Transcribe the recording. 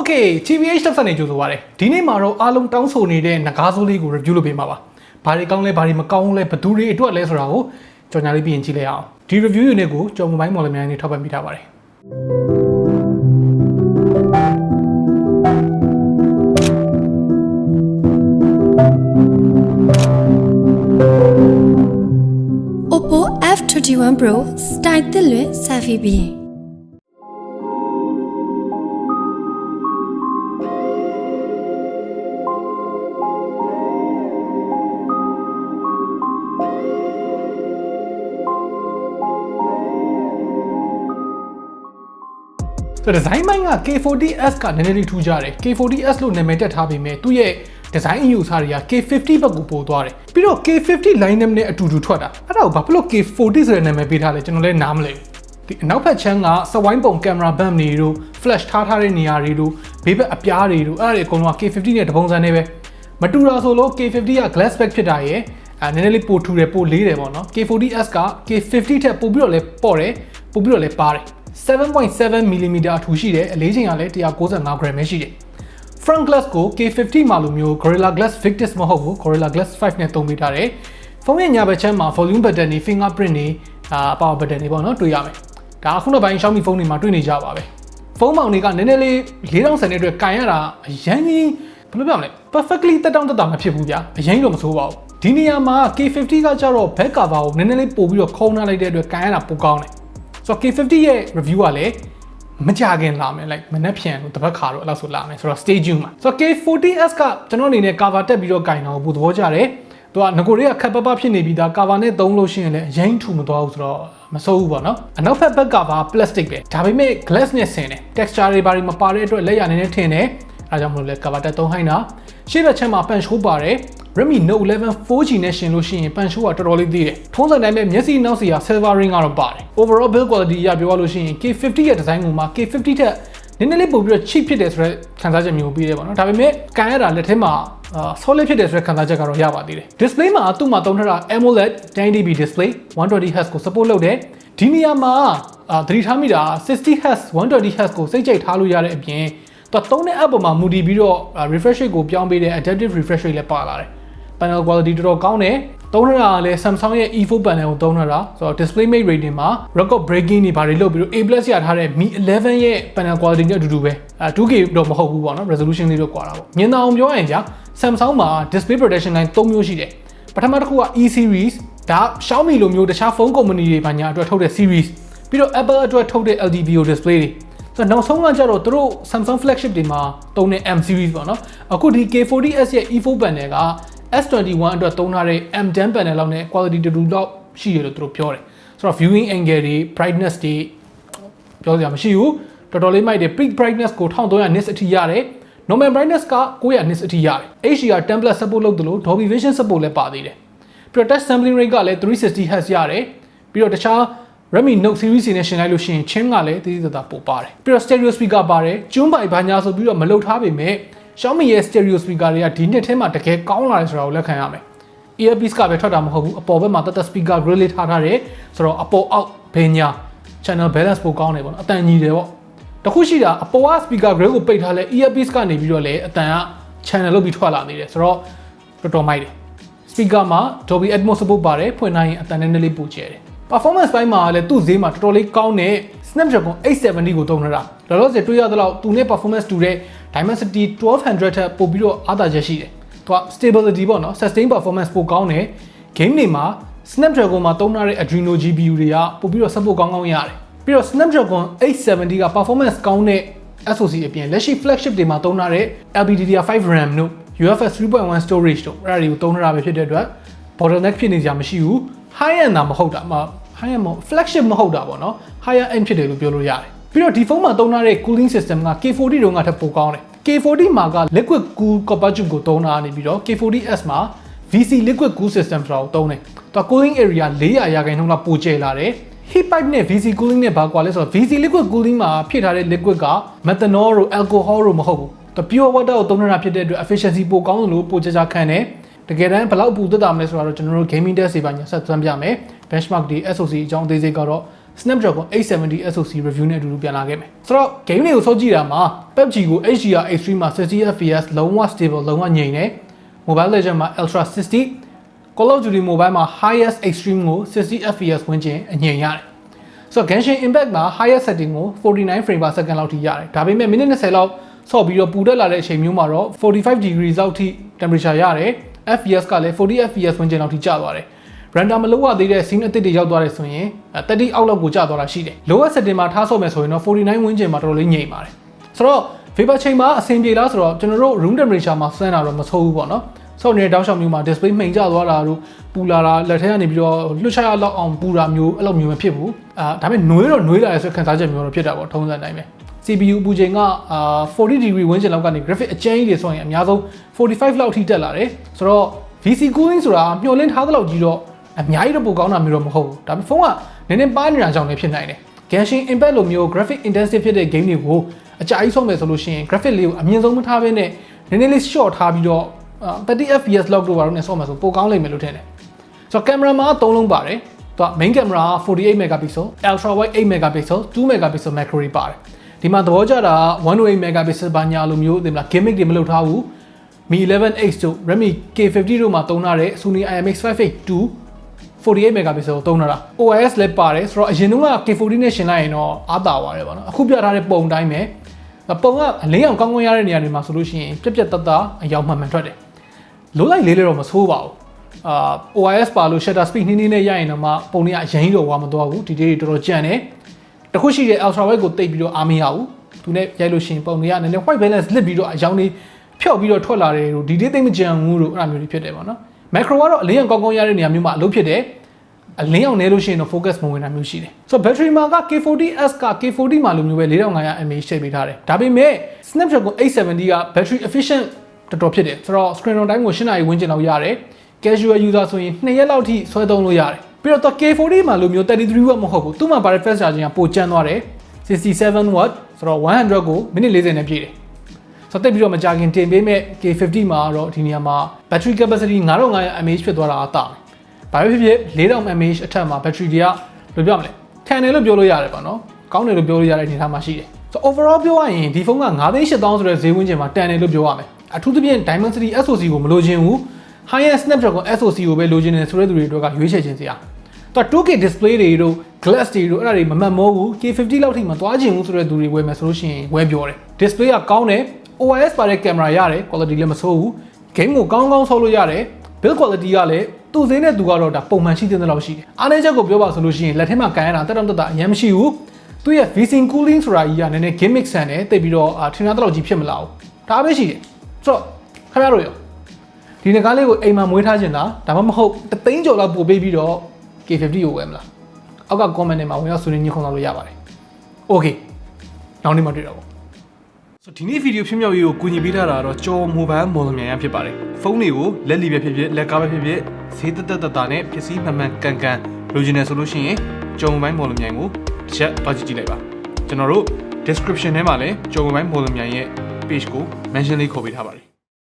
Okay, TBH Labs နဲ့ကြိုဆိုပါရစေ။ဒီနေ့မှာတော့အားလုံးတောင်းဆိုနေတဲ့ငကားစိုးလေးကို review လုပ်ပေးမှာပါ။ဘာတွေကောင်းလဲဘာတွေမကောင်းလဲဘယ်သူတွေအတွက်လဲဆိုတာကိုကြော်ညာလေးပြင်ကြည့်လိုက်အောင်။ဒီ review ယူနစ်ကိုKyaw Mobile မော်လမြိုင်နဲ့ထောက်ပံ့ပေးထားပါတယ်။ Oppo F21 Pro style သစ်လွင် selfie ပြီးဒီဇိုင်းမိုင်းက K40S ကနည်းနည်းလေးထူးကြတယ် K40S လို့နာမည်တက်ထားပေမဲ့သူ့ရဲ့ဒီဇိုင်းအယူအဆတွေက K50 ဘက်ကိုပို့သွားတယ်ပြီးတော့ K50 line name နဲ့အတူတူထွက်တာအဲ့ဒါကိုဘာဖြစ်လို့ K40 ဆိုတဲ့နာမည်ပေးထားလဲကျွန်တော်လည်းနားမလည်ဘူးဒီအနောက်ဘက်ချမ်းကစဝိုင်းပုံကင်မရာဘမ်တွေတို့ flash ထားတဲ့နေရာတွေတို့ဘေးဘက်အပြားတွေတို့အဲ့ဒါတွေအကုန်လုံးက K50 နဲ့တပုံစံနဲ့ပဲမတူတာဆိုလို့ K50 က glass back ဖြစ်တာရဲ့နည်းနည်းလေးပိုထူတယ်ပိုလေးတယ်ပေါ့နော် K40S က K50 ထက်ပိုပြီးတော့လဲပေါ့တယ်ပိုပြီးတော့လဲပါတယ်7.7mm အထူရှိတယ်အလေးချိန်ကလည်း 195g ပဲရှိတယ် front glass ကို K50 မှာလိုမျိုး Gorilla Glass Victus မဟုတ်ဘူး Gorilla Glass 5နဲ့သုံးပေးထားတယ်ဖုန်းရဲ့ညာဘက်ချမ်းမှာ volume button တွေ fingerprint တွေpower button တွေပေါ့နော်တွေ့ရမယ်ဒါအခုနောက်ပိုင်း Xiaomi ဖုန်းတွေမှာတွေ့နေကြပါပဲဖုန်းမောင်တွေကနည်းနည်းလေး4000တဲ့အတွက်ကင်ရတာအရင်ကြီးဘယ်လိုပြောမလဲ perfectly တက်တောင့်တက်တာမဖြစ်ဘူးဗျာအရင်တော့မဆိုးပါဘူးဒီနေရာမှာ K50 ကကြတော့ back cover ကိုနည်းနည်းလေးပို့ပြီးတော့ခုံးထားလိုက်တဲ့အတွက်ကင်ရတာပိုကောင်းတယ်So K50 ရဲ့ review ကလည်းမကြခင်လာမယ် like မနှက်ဖြန်လို့တပတ်ခါတော့အဲ့လောက်ဆိုလာမယ်ဆိုတော့ stay tuned ပါ So K40S ကကျွန်တော်အနေနဲ့ cover တက်ပြီးတော့ကင်တာကိုပိုသဘောကျတယ်သူကငကိုတွေကခက်ပပဖြစ်နေပြီးသား cover နဲ့သုံးလို့ရှိရင်လည်းအရင်ထူမသွားဘူးဆိုတော့မစိုးဘူးပေါ့နော်အနောက်ဘက် back cover plastic ပဲဒါပေမဲ့ glass နဲ့ဆင်တယ် texture တွေဘာတွေမပါတဲ့အတွက်လက်ရနေနဲ့ထင်တယ်အဲဒါကြောင့်မလို့လဲ cover တက်သုံးဟိုင်းတာရှေ့ဘက်ချမ်းမှာ punch hole ပါတယ် Redmi Note 11 4G နဲ့ရှင်လို့ရှိရင် punch hole ကတော်တော်လေးသေးတယ်ထုံးစံတိုင်းပဲမျက်စိနောက်စီက silver ring ကတော့ပါတယ် overall build quality ရပြောရလို့ရှိရင် K50 ရဲ့ design ကိုမှ K50 ထက်နည်းနည်းလေးပိုပြီးတော့ cheap ဖြစ်တယ်ဆိုတဲ့ခံစားချက်မျိုးပြီးတယ်ပေါ့နော်ဒါပေမဲ့ကန်ရတာလက်ထဲမှာsolid ဖြစ်တယ်ဆိုတဲ့ခံစားချက်ကတော့ရပါသေးတယ် display မှာသူ့မှာသုံးထားတာ AMOLED 10dB display 120Hz ကို support လုပ်တယ်ဒီနေရာမှာသတိထားမိတာ 60Hz 120Hz ကိုစိတ်ကြိုက်ထားလို့ရတဲ့အပြင်သူသုံးတဲ့ app ပေါ်မှာမူတည်ပြီးတော့ refresh rate ကိုပြောင်းပေးတဲ့ adaptive refresh rate လည်းပါလာတယ် panel quality တော်တော်ကောင်းတယ်သုံးထားတာလည်း Samsung ရဲ့ E4 panel ကိုသုံးထားတာဆိုတော့ display mate rating မှာ record breaking တွေဘာတွေလုပ်ပြီးတော့ A+ ရထားတဲ့ Mi 11 ရဲ့ panel quality နဲ့အတူတူပဲ2K တော့မဟုတ်ဘူးပေါ့နော် resolution လေးတော့ကွာတာပေါ့မြင်သာအောင်ပြောရရင်ကြာ Samsung မှာ display protection line 3မျိုးရှိတယ်ပထမတစ်ခုက E series ဒါ Xiaomi လိုမျိုးတခြားဖုန်းကုမ္ပဏီတွေဘာညာအတွက်ထုတ်တဲ့ series ပြီးတော့ Apple အတွက်ထုတ်တဲ့ LTPO display တွေဆိုတော့နောက်ဆုံးကကြတော့သူတို့ Samsung flagship တွေမှာသုံးတဲ့ M series ပေါ့နော်အခုဒီ K40S ရဲ့ E4 panel ကS21 အတွက်သုံးထားတဲ့ M10 panel လောက်နဲ့ quality တူတူလောက်ရှိတယ်လို့သူတို့ပြောတယ်ဆိုတော့ viewing angle တွေ brightness တွေပြောစရာမရှိဘူးတော်တော်လေးမိုက်တယ် peak brightness ကို1300 nits အထိရတယ် normal brightness က900 nits အထိရတယ် HDR 10+ support လုပ်တယ်လို့ Dolby Vision support လည်းပါသေးတယ်ပြီးတော့ touch sampling rate ကလည်း 360Hz ရတယ်ပြီးတော့တခြား Redmi Note series တွေနဲ့ရှင်လိုက်လို့ရှိရင်ချင်းကလည်းတည်တည်တာပိုပါတယ်ပြီးတော့ stereo speaker ပါတယ်ကျွန်းပိုင်ဘာညာဆိုပြီးတော့မလုပ်ထားပေမဲ့Xiaomi ရဲ့ stereo speaker တွေကဒီနှစ်ထဲမှာတကယ်ကောင်းလာတယ်ဆိုတာကိုလက်ခံရမယ် earpiece ကပဲထွက်တာမဟုတ်ဘူးအပေါ်ဘက်မှာတတ် speaker grill လေးထားတယ်ဆိုတော့အပေါ်အောက်ဘယ်ညာ channel balance ပိုကောင်းတယ်ပေါ့နော်အတန်ညီတယ်ပေါ့တခုရှိတာအပေါ်က speaker grill ကိုပိတ်ထားလဲ earpiece ကနေပြီးတော့လဲအတန်က channel လုပ်ပြီးထွက်လာနေတယ်ဆိုတော့တော်တော်မိုက်တယ် speaker မှာ Dolby Atmos support ပါတယ်ဖွင့်နိုင်ရင်အတန်နည်းနည်းလေးပိုကျဲတယ် performance ပိုင်းမှာလည်းသူ့ဈေးမှာတော်တော်လေးကောင်းတဲ့ Snapdragon 870ကိုသုံးထားတာလောလောဆယ်တွေ့ရသလောက်သူနဲ့ performance တူတဲ့ Dimensity 1200ထက်ပိုပြီးတော့အားသာချက်ရှိတယ်သူက stability ပေါ့နော် sustain performance ပိုကောင်းတယ် game တွေမှာ Snapdragon မှာသုံးထားတဲ့ Adreno GPU တွေကပိုပြီးတော့ support ကောင်းကောင်းရတယ်ပြီးတော့ Snapdragon 870က performance ကောင်းတဲ့ SoC အပြင်လက်ရှိ flagship တွေမှာသုံးထားတဲ့ LPDDR5 RAM တို့ UFS 3.1 storage တို့အဲ့ဒါတွေကိုသုံးထားတာပဲဖြစ်တဲ့အတွက် bottleneck ဖြစ်နေကြမရှိဘူး high end တာမဟုတ်တာhigh end မဟုတ် flagship မဟုတ်တာပေါ့နော် higher end ဖြစ်တယ်လို့ပြောလို့ရတယ်ပြီးတော့ဒီဖုန်းမှာသုံးထားတဲ့ cooling system က K40 တုန်းကထပ်ပိုကောင်းတယ် K40 မှာက liquid cool copper tube ကိုသုံးတာနေပြီးတော့ K40S မှာ VC liquid cool system ဆိုတာကိုသုံးတယ်သူက cooling area 400 ရာခိုင်နှုန်းလောက်ပိုကျယ်လာတယ် heat pipe နဲ့ VC cooling နဲ့ဘာကွာလဲဆိုတော့ VC liquid cooling မှာဖြစ်ထားတဲ့ liquid က methanol တို့ alcohol တို့မဟုတ်ဘူးသူ pure water ကိုသုံးထားတာဖြစ်တဲ့အတွက် efficiency ပိုကောင်းတယ်လို့ပိုကြကြခံတယ်တကယ်တမ်းဘယ်လောက်ပူသက်တာမလဲဆိုတော့ကျွန်တော်တို့ gaming test တွေပါညာဆက်သွမ်းပြမယ် benchmark ဒီ SoC အကြောင်းအသေးစိတ်ကတော့ Snapdragon 870 SoC review နဲ့အတူတူပြန်လာခဲ့မယ်ဆိုတော့ game တွေကိုစောကြည့်တာမှာ PUBG ကို HDR Extreme မှာ 60fps လုံးဝ stable လုံးဝငြိမ်နေ Mobile Legends မှာ Ultra 60 Call of Duty Mobile မှာ highest extreme ကို 60fps ဝန်းကျင်အငြိမ်ရတယ်ဆိုတော့ Genshin Impact မှာ highest setting ကို49 frame per second လောက်ထိရတယ်ဒါပေမဲ့မိနစ်20လောက်ဆော့ပြီးတော့ပူတက်လာတဲ့အချိန်မျိုးမှာတော့45 degrees လောက်ထိ temperature ရတယ် FPS ကလည်း40 fps ဝန်းကျင်လောက်ထိကျသွားတယ် render မလုပ်ရသေးတဲ့ scene အသစ်တွေရောက်သွားတယ်ဆိုရင်30အောက်လောက်ကိုကျသွားတာရှိတယ် lower setting မှာထားဆော့မယ်ဆိုရင်တော့49ဝန်းကျင်မှာတော်တော်လေးငြိမ်ပါတယ်ဆိုတော့ vapor chain မှာအဆင်ပြေလားဆိုတော့ကျွန်တော်တို့ room temperature မှာစမ်းတာတော့မဆိုးဘူးပေါ့နော်ဆော့နေတဲ့တောက်လျှောက်မျိုးမှာ display မှိန်ကျသွားတာတို့ပူလာတာလက်ထဲကနေပြီးတော့လွှတ်ချရလောက်အောင်ပူတာမျိုးအဲ့လိုမျိုးမဖြစ်ဘူးဒါပေမဲ့နွေးတော့နွေးလာတဲ့ဆိုခံစားချက်မျိုးတော့ဖြစ်တာပေါ့ထုံးစံတိုင်းပဲ CPU ပူချိန်က40 degree ဝန်းကျင်လောက်ကနေ graphic အကျဉ်းကြီးတွေဆိုရင်အများဆုံး45လောက်ထိတက်လာတယ်ဆိုတော့ VC cooling ဆိုတာမျှော်လင့်ထားသလောက်ကြီးတော့အများကြီးတော့ပိုကောင်းတာမျိုးတော့မဟုတ်ဘူးဒါပေမဲ့ဖုန်းကနည်းနည်းပါနေတာကြောင့်လည်းဖြစ်နိုင်တယ် Genshin Impact လိုမျိုး graphic intensive ဖြစ်တဲ့ game တွေကိုအကြာကြီးဆုံးမယ်ဆိုလို့ရှိရင် graphic လေးကိုအမြင့်ဆုံးမထားဘဲနဲ့နည်းနည်းလေး short ထားပြီးတော့30fps လောက်တော့ပါတော့နဲ့ဆော့မယ်ဆိုပိုကောင်းလိမ့်မယ်လို့ထင်တယ်ဆိုတော့ camera မှာ3လုံးပါတယ်သူက main camera 48 megapixel ultra wide 8 megapixel 2 megapixel macro တွေပါတယ်ဒီမှာသဘောကျတာ108 megapixel ဘာညာလိုမျိုးတင်မလား gimmick တွေမလုပ်ထားဘူး Mi 11X တို့ Redmi K50 တို့မှာသုံးထားတဲ့ Sony IMX582 48 megapixel သုံးထားတာ OIS လည်းပါတယ်ဆိုတော့အရင်တုန်းက K40 နဲ့ရှင်လိုက်ရင်တော့အားသာပါတယ်ပေါ့နော်အခုပြထားတဲ့ပုံတိုင်းပဲပုံကအလင်းအောင်ကောင်းကောင်းရတဲ့နေရာတွေမှာဆိုလို့ရှိရင်ပြက်ပြက်တတ်တာအယောင်မှန်မှန်ထွက်တယ်လိုလိုက်လေးလည်းတော့မဆိုးပါဘူးOIS ပါလို့ shutter speed နှင်းနှင်းနဲ့ရရင်တော့မှပုံတွေကအရင်တော့ဝါမသွားဘူးဒီတေးတွေတော်တော်ကြံတယ်တခုရှိတဲ့ ultra wide ကိုတိတ်ပြီးတော့အားမရဘူးသူနဲ့ရိုက်လို့ရှိရင်ပုံတွေကနည်းနည်း white balance လစ်ပြီးတော့အယောင်တွေဖြော့ပြီးတော့ထွက်လာတယ်လို့ဒီတေးသိမ့်မကြံဘူးလို့အဲ့လိုမျိုးတွေဖြစ်တယ်ပေါ့နော် macro ကတော့အလင်းအောင်ကောင်းကောင်းရတဲ့နေရာမျိုးမှာအလုပ်ဖြစ်တယ်အလင်းအောင်နေလို့ရှိရင်တော့ focus မဝင်တာမျိုးရှိတယ်ဆိုတော့ battery မှာက K40S က K40 မှာလိုမျိုးပဲ4500 mAh ချိန်ပေးထားတယ်ဒါပေမဲ့ Snapdragon 870 က battery efficient တော်တော်ဖြစ်တယ်ဆိုတော့ screen on time ကို8နာရီဝန်းကျင်လောက်ရတယ် casual user ဆိုရင်2ရက်လောက်ထိဆွဲသုံးလို့ရတယ်ပြီးတော့ K40 မှာလိုမျိုး33 watt မဟုတ်ဘူးသူ့မှာပါတဲ့ fast charging ကပိုကျန်းသွားတယ်67 watt ဆိုတော့100ကိုမိနစ်40နဲ့ပြည့်တယ်ဆိုတော့တိတ်ပြီးတော့မကြာခင်တင်ပေးမဲ့ K50 မှာတော့ဒီနေရာမှာ battery capacity 9500 mAh ဖြစ်သွားတာအသာဘာပဲဖြစ်ဖြစ်4000 mAh အထက်မှာ battery တွေကဘယ်လိုပြောမလဲထန်တယ်လို့ပြောလို့ရတယ်ပေါ့နော်ကောင်းတယ်လို့ပြောလို့ရတဲ့အနေအထားမှာရှိတယ်ဆိုတော့ overall ပြောရရင်ဒီဖုန်းက98,000ဆိုတဲ့ဈေးဝန်းကျင်မှာတန်တယ်လို့ပြောရမယ်အထူးသဖြင့် Dimensity SoC ကိုမလိုချင်ဘူး high-end Snapdragon SoC ကိုပဲလိုချင်တယ်ဆိုတဲ့သူတွေအတွက်ကရွေးချယ်ခြင်းစရာသူက 2K display တွေတို့ glass တွေတို့အဲ့ဒါတွေမမှတ်မိုးဘူး K50 လောက်ထိမသွားချင်ဘူးဆိုတဲ့သူတွေဝယ်မယ်ဆိုလို့ရှိရင်ဝယ်ပြောတယ် display ကကောင်းတယ် OIS ပါတဲ့ camera ရတယ် quality လည်းမဆိုးဘူး game ကိုကောင်းကောင်းဆော့လို့ရတယ် build quality ကလည်းသူ့ဈေးနဲ့သူကတော့ဒါပုံမှန်ရှိတဲ့လောက်ရှိတယ်အားနည်းချက်ကိုပြောပါဆိုလို့ရှိရင်လက်ထဲမှာကန်ရတာတက်တက်အရင်မရှိဘူးသူရဲ့ VC cooling ဆိုတာကြီးကနည်းနည်း gimmick ဆန်တယ်တိတ်ပြီးတော့ထင်တာတော့ကြီးဖြစ်မလာဘူးဒါပဲရှိတယ်ဆိုတော့ခင်ဗျားတို့ရောဒီနကားလေးကိုအိမ်မှာမွေးထားခြင်းလားဒါမှမဟုတ်3သိန်းကျော်လောက်ပို့ပေးပြီးတော့ K50 ကိုဝယ်မလားအောက်က comment ထဲမှာဝင်ရောက်ဆွေးနွေးညှိနှိုင်းလို့ရပါတယ် Okay နောက်နေ့မှတွေ့တော့ပေါ့ဆိုဒီနေ့ဗီဒီယိုဖြစ်မြောက်ရေးကိုကူညီပေးထားတာတော့Kyaw Mobile မော်လမြိုင်ရဖြစ်ပါတယ်ဖုန်းတွေကိုလက်လီပဲဖြစ်ဖြစ်လက်ကားပဲဖြစ်ဖြစ်ဈေးတက်တာနဲ့ပစ္စည်းမှန်မှန်ကန်ကန်လိုချင်တယ်ဆိုလို့ရှိရင်Kyaw Mobile မော်လမြိုင်ကိုတစ်ချက်သွားကြည့်လိုက်ပါကျွန်တော်တို့ description ထဲမှာလည်းKyaw Mobile မော်လမြိုင်ရဲ့ page ကို mention လေးခေါ်ပေးထားပါတယ်